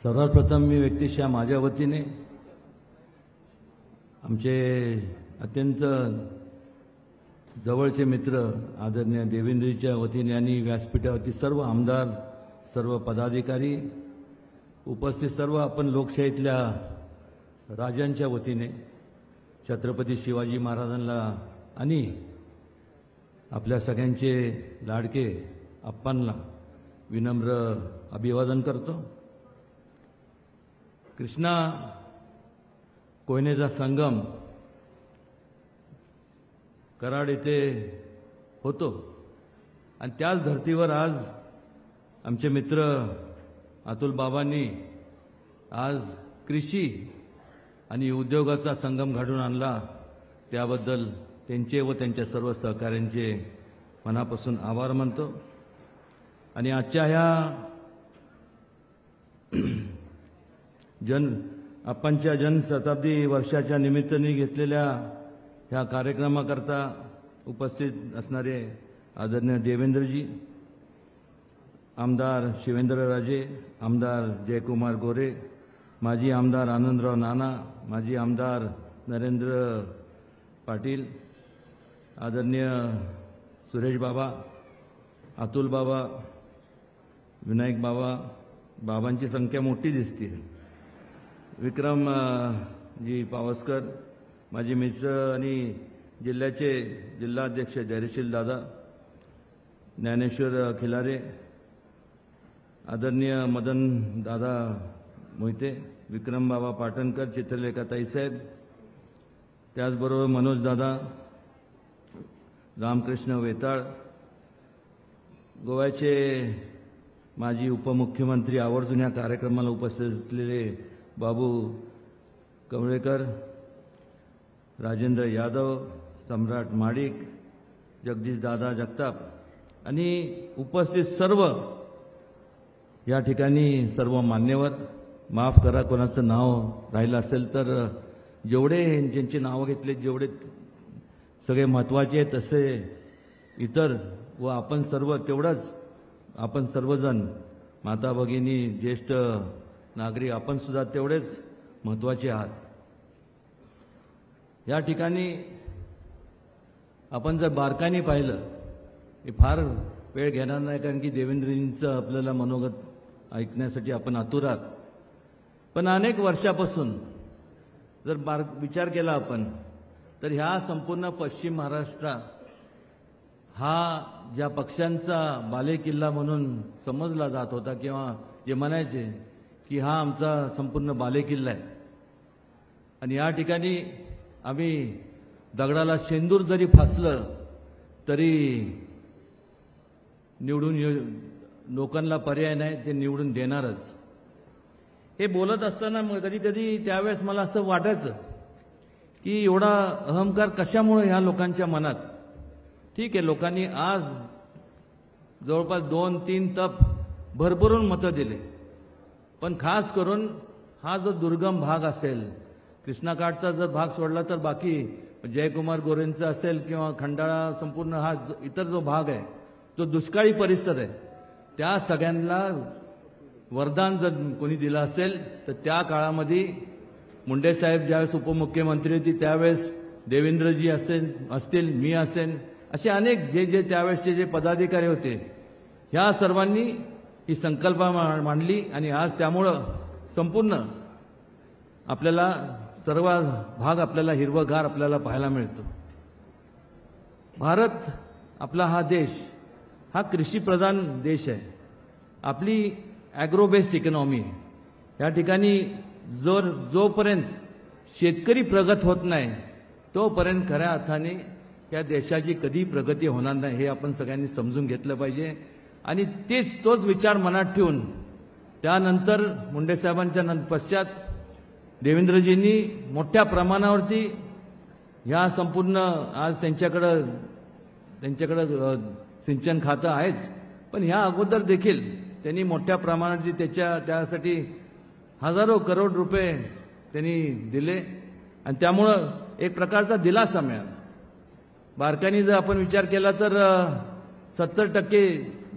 सर्वप्रथम मी व्यक्तिशः माझ्या वतीने आमचे अत्यंत जवळचे मित्र आदरणीय देवेंद्रजीच्या वतीने आणि व्यासपीठावरती सर्व आमदार, सर्व पदाधिकारी, उपस्थित सर्व आपण लोकशाहीतल्या राजांच्या वतीने छत्रपती शिवाजी महाराजांना आणि आपल्या सगळ्यांचे लाडके अप्पांना विनम्र अभिवादन करतो। कृष्णा कोयनेचा संगम कराड येथे होतो आणि त्याच धर्तीवर आज आमचे मित्र अतुल बाबांनी आज कृषी आणि उद्योगाचा संगम घडवून आणला। त्याबद्दल त्यांचे व त्यांच्या सर्व सहकाऱ्यांचे मनापासून आभार मानतो। आणि आजच्या ह्या आपणच्या जनशताब्दी वर्षाच्या निमित्ताने घेतलेल्या ह्या कार्यक्रमाकरता उपस्थित असणारे आदरणीय देवेंद्रजी, आमदार शिवेंद्रराजे, आमदार जयकुमार गोरे, माजी आमदार आनंदराव नाना, माजी आमदार नरेंद्र पाटील, आदरणीय सुरेश बाबा, अतुल बाबा, विनायक बाबा, बाबांची संख्या मोठी दिसते, विक्रम जी पावसकर, माझे मित्र आणि जिल्ह्याचे जिल्हाध्यक्ष धैर्यशील दादा, ज्ञानेश्वर खिलारे, आदरणीय मदन दादा मोहिते, विक्रम बाबा पाटणकर, चित्रलेखा ताईसाहेब, त्याचबरोबर मनोज दादा, रामकृष्ण वेताळ, गोव्याचे माजी उपमुख्यमंत्री, आवर्जून या कार्यक्रमाला उपस्थित असलेले बाबू कवळेकर, राजेंद्र यादव, सम्राट माडिक, जगदीश दादा जगताप आणि उपस्थित सर्व या ठिकाणी सर्व मान्यवर, माफ करा कोणाचं नाव राहिलं असेल तर, जेवढे ज्यांची नावं घेतले जेवढे सगळे महत्त्वाचे आहेत तसे इतर व आपण सर्व तेवढंच, आपण सर्वजण माता भगिनी, ज्येष्ठ नागरिक, आपण सुद्धा तेवढेच महत्त्वाचे आहात। या ठिकाणी आपण जर बारकाईने पाहिलं, हे फार वेळ घेणार नाही कारण की देवेंद्रजींचं आपल्याला मनोगत ऐकण्यासाठी आपण आतुर आहात, पण अनेक वर्षापासून जर विचार केला आपण तर ह्या संपूर्ण पश्चिम महाराष्ट्रात हा ज्या पक्षांचा बालेकिल्ला म्हणून समजला जात होता किंवा जे म्हणायचे की हा आमचा संपूर्ण बालेकिल्ला आहे, आणि या ठिकाणी आम्ही दगडाला शेंदूर जरी फासलं तरी निवडून लोकांना पर्याय नाही, ते निवडून देणारच। हे बोलत असताना कधी कधी त्यावेळेस मला असं वाटायचं की एवढा अहंकार कशामुळे ह्या लोकांच्या मनात। ठीक आहे, लोकांनी आज जवळपास 2-3 तप भरभरून मतं दिले, पण खास करून हा जो दुर्गम भाग असेल, कृष्णाकाठचा जर भाग सोडला तर बाकी जयकुमार गोरेंचा असेल किंवा खंडाळा, संपूर्ण हा इतर जो भाग आहे तो दुष्काळी परिसर आहे, त्या सगळ्यांना वरदान जर कोणी दिलं असेल तर त्या काळामध्ये मुंडे साहेब ज्यावेळेस उपमुख्यमंत्री होती त्यावेळेस देवेंद्रजी असतील, मी असेन, असे अनेक जे त्यावेळेसचे जे पदाधिकारी होते, ह्या सर्वांनी ही संकल्पना मांडली आणि आज त्यामुळं संपूर्ण आपल्याला सर्व भाग आपल्याला हिरवगार आपल्याला पाहायला मिळतो। भारत आपला हा देश हा कृषीप्रधान देश आहे, आपली ॲग्रो बेस्ड इकॉनॉमी आहे। या ठिकाणी जोपर्यंत शेतकरी प्रगत होत नाही तोपर्यंत खऱ्या अर्थाने या देशाची कधी प्रगती होणार नाही, हे आपण सगळ्यांनी समजून घेतलं पाहिजे। आणि तोच विचार मनात ठेवून त्यानंतर मुंडे साहेबांच्या पश्चात देवेंद्रजींनी मोठ्या प्रमाणावरती ह्या संपूर्ण आज त्यांच्याकडं सिंचन खातं आहेच, पण ह्या अगोदर देखील त्यांनी मोठ्या प्रमाणात त्यासाठी हजारो करोड रुपये त्यांनी दिले आणि त्यामुळं एक प्रकारचा दिलासा मिळाला। बारकाईने जर आपण विचार केला तर 70%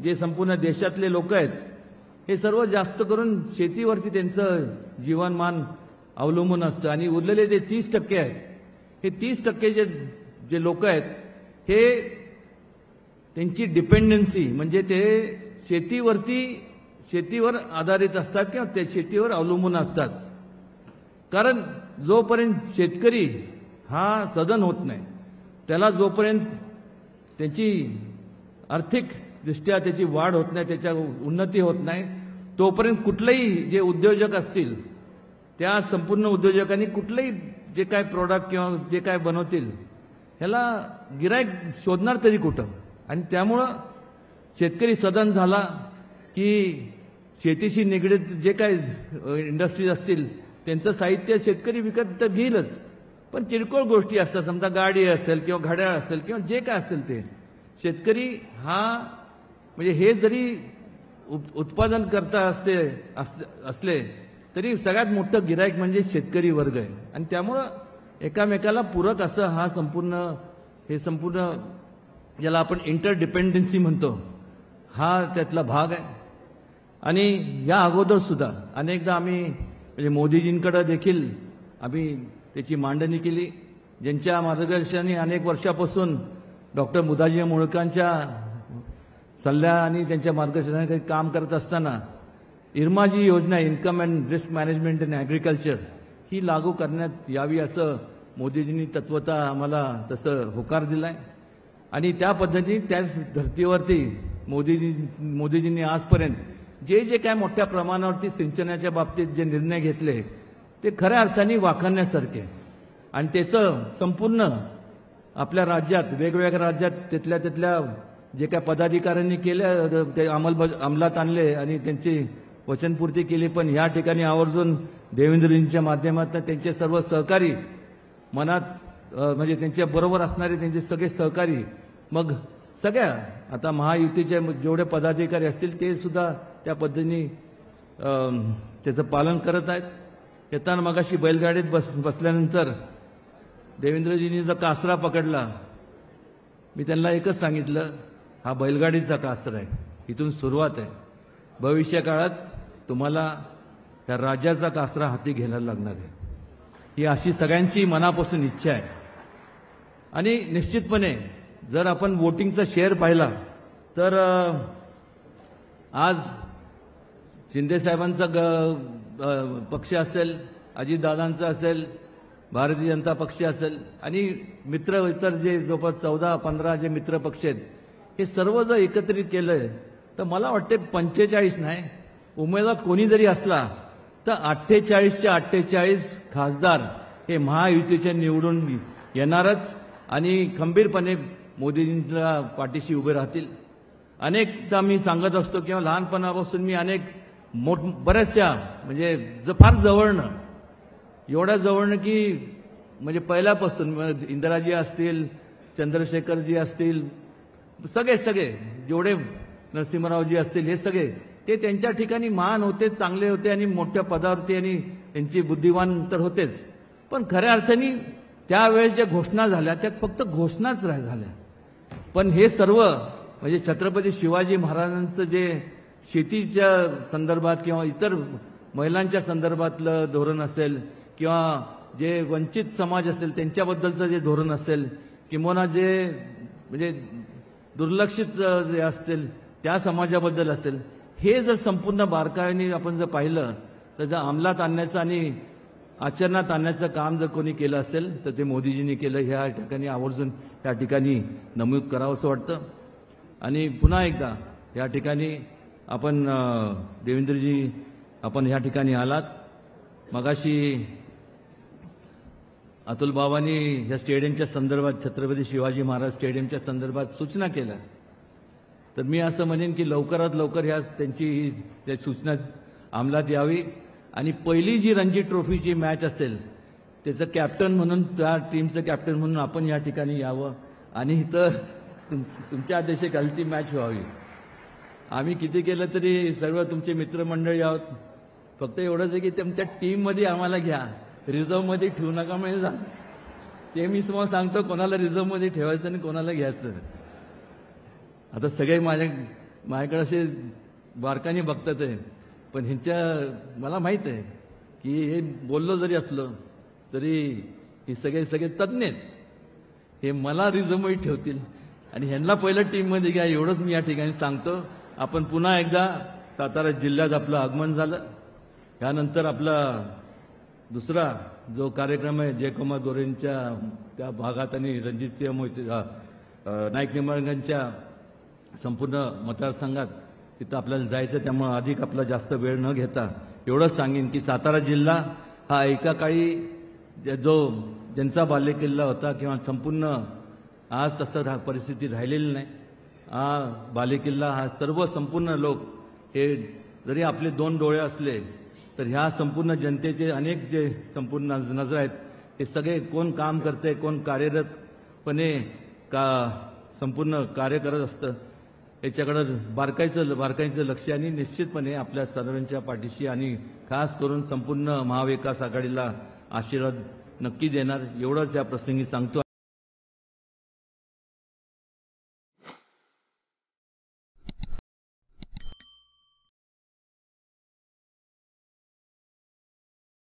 जे संपूर्ण देशातले लोक आहेत हे सर्व जास्त करून शेतीवरती त्यांचं जीवनमान अवलंबून असतं आणि उरलेले जे 30% आहेत, हे 30% जे लोक आहेत हे त्यांची डिपेंडन्सी म्हणजे ते शेतीवर आधारित असतात किंवा ते शेतीवर अवलंबून असतात. कारण जोपर्यंत शेतकरी हा सधन होत नाही, त्याला जोपर्यंत त्याची आर्थिकदृष्ट्या त्याची वाढ होत नाही, त्याच्या उन्नती होत नाही, तोपर्यंत कुठलेही जे उद्योजक असतील त्या संपूर्ण उद्योजकांनी कुठलेही जे काय प्रोडक्ट किंवा जे काय बनवतील ह्याला गिराईक शोधणार तरी कुठं. आणि त्यामुळं शेतकरी सधन झाला की शेतीशी निगडीत जे काय इंडस्ट्रीज असतील त्यांचं साहित्य शेतकरी विकत तर घेईलच, पण किरकोळ गोष्टी असतात, समजा गाडी असेल किंवा घड्याळ असेल किंवा जे काय असेल ते शेतकरी हा म्हणजे हे जरी उत्पादन करता असले तरी सगळ्यात मोठं गिराईक म्हणजे शेतकरी वर्ग आहे. आणि त्यामुळं एकामेकाला पूरक असं हा संपूर्ण ज्याला आपण इंटरडिपेंडन्सी म्हणतो हा त्यातला भाग आहे. आणि या अगोदर सुद्धा अनेकदा आम्ही म्हणजे मोदीजींकडे देखील आम्ही त्याची मांडणी केली, ज्यांच्या मार्गदर्शनाने अनेक वर्षापासून डॉक्टर मुदाजी मुळकांच्या सल्ल्या आणि त्यांच्या मार्गदर्शनाने काम करत असताना इरमा जी योजना income and risk management in agriculture ही लागू करण्यात यावी असं मोदीजींनी तत्वतः आम्हाला तसं होकार दिलाय. आणि त्या पद्धतीने त्याच धर्तीवरती मोदीजींनी आजपर्यंत जे काय मोठ्या प्रमाणावरती सिंचनाच्या बाबतीत जे निर्णय घेतले ते खऱ्या अर्थाने वाखाणण्यासारखे. आणि त्याचं संपूर्ण आपल्या राज्यात वेगवेगळ्या राज्यात तिथल्या जे काय पदाधिकाऱ्यांनी केल्या ते अंमलात आणले आणि त्यांची वचनपूर्ती केली. पण या ठिकाणी आवर्जून देवेंद्रजींच्या माध्यमातून त्यांचे सर्व सहकारी मनात म्हणजे त्यांच्या बरोबर असणारे त्यांचे सगळे सहकारी मग सगळ्या आता महायुतीचे जेवढे पदाधिकारी असतील ते सुद्धा त्या पद्धतीने त्याचं पालन करत आहेत. येताना मगाशी बैलगाडीत बसल्यानंतर देवेंद्रजींनी जो कासरा पकडला मी त्यांना एकच सांगितलं, हा बैलगाडीचा कासरा आहे, इथून सुरुवात आहे, भविष्य काळात तुम्हाला त्या राज्याचा कासरा हाती घ्यायला लागणार आहे. ही अशी सगळ्यांची मनापासून इच्छा आहे. आणि निश्चितपणे जर आपण वोटिंगचा शेअर पाहिला तर आज शिंदे साहेबांचा पक्ष असेल, अजितदादांचा असेल, भारतीय जनता पक्ष असेल आणि इतर जे जवळपास 14-15 जे मित्र पक्ष आहेत हे सर्व जर एकत्रित केलं तर मला वाटते 45 नाही, उमेदवार कोणी जरी असला तर 48च्या 48 खासदार हे महायुतीचे निवडून येणारच आणि खंबीरपणे मोदीजींच्या पाठीशी उभे राहतील. अनेकदा मी सांगत असतो किंवा लहानपणापासून मी बऱ्याचशा म्हणजे फार जवळनं एवढ्या जवळनं की म्हणजे पहिल्यापासून इंदिराजी असतील, चंद्रशेखरजी असतील, सगळे जेवढे नरसिंहरावजी असतील हे सगळे ते त्यांच्या ठिकाणी महान होते, चांगले होते आणि मोठ्या पदावरती आणि त्यांची बुद्धिवान तर होतेच. पण खऱ्या अर्थाने त्यावेळेस ज्या घोषणा झाल्या त्यात फक्त घोषणाच झाल्या. पण हे सर्व म्हणजे छत्रपती शिवाजी महाराजांचं जे शेतीच्या संदर्भात किंवा इतर महिलांच्या संदर्भातलं धोरण असेल किंवा जे वंचित समाज असेल त्यांच्याबद्दलचं जे धोरण असेल किंवा जे म्हणजे दुर्लक्षित जे असतील त्या समाजाबद्दल असेल, हे जर संपूर्ण बारकाईने आपण जर पाहिलं तर जर अंमलात आणण्याचं आणि आचरणात आणण्याचं काम जर कोणी केलं असेल तर ते मोदीजींनी केलं. ह्या ठिकाणी आवर्जून या ठिकाणी नमूद करावं असं वाटतं. आणि पुन्हा एकदा या ठिकाणी आपण देवेंद्रजी आपण ह्या ठिकाणी आलात. मगाशी अतुल बाबांनी ह्या स्टेडियमच्या संदर्भात छत्रपती शिवाजी महाराज स्टेडियमच्या संदर्भात सूचना केल्या, तर मी असं म्हणेन की लवकरात लवकर ह्या त्यांची त्या सूचना अंमलात यावी आणि पहिली जी रणजी ट्रॉफीची मॅच असेल त्याचं कॅप्टन म्हणून त्या टीमचं कॅप्टन म्हणून आपण या ठिकाणी यावं आणि इथं तुमच्या आदेशाखाली ती मॅच व्हावी. आम्ही किती केलं तरी सर्व तुमचे मित्रमंडळी आहोत, फक्त एवढंच आहे की तुमच्या टीममध्ये आम्हाला घ्या, रिझर्व्हमध्ये ठेवू नका. म्हणजे ते मी तुम्हाला सांगतो कोणाला रिझर्व्हमध्ये ठेवायचं आणि कोणाला घ्यायचं. आता सगळे माझ्याकडे असे बारकाने बघतात आहे पण मला माहीत आहे की हे बोललो जरी असलं तरी हे सगळे तज्ज्ञ आहेत. हे मला रिझर्वही ठेवतील आणि ह्यांना पहिलं टीममध्ये घ्या एवढंच मी या ठिकाणी सांगतो. आपण पुन्हा एकदा सातारा जिल्ह्यात आपलं आगमन झालं. यानंतर आपला दुसरा जो कार्यक्रम आहे जयकुमार गोरेंच्या त्या भागात आणि रणजितसिंह मोहिते नाईक निंबाळकरांच्या संपूर्ण मतदारसंघात तिथं आपल्याला जायचं. त्यामुळे अधिक आपला जास्त वेळ न घेता एवढंच सांगेन की सातारा जिल्हा हा एका काळी ज्यांचा बालेकिल्ला होता किंवा संपूर्ण आज तसं परिस्थिती राहिलेली नाही. हा बालेकिल्ला हा सर्व संपूर्ण लोक हे जरी आपले 2 डोळे असले तर ह्या संपूर्ण जनतेचे अनेक जे संपूर्ण नजर आहेत हे सगळे कोण काम करते कोण कार्यरतपणे संपूर्ण कार्य करत असतं याच्याकडं बारकाईचं लक्ष आणि निश्चितपणे आपल्या सर्वांच्या पाठीशी आणि खास करून संपूर्ण महाविकास आघाडीला आशीर्वाद नक्की देणार एवढंच या प्रसंगी सांगतो.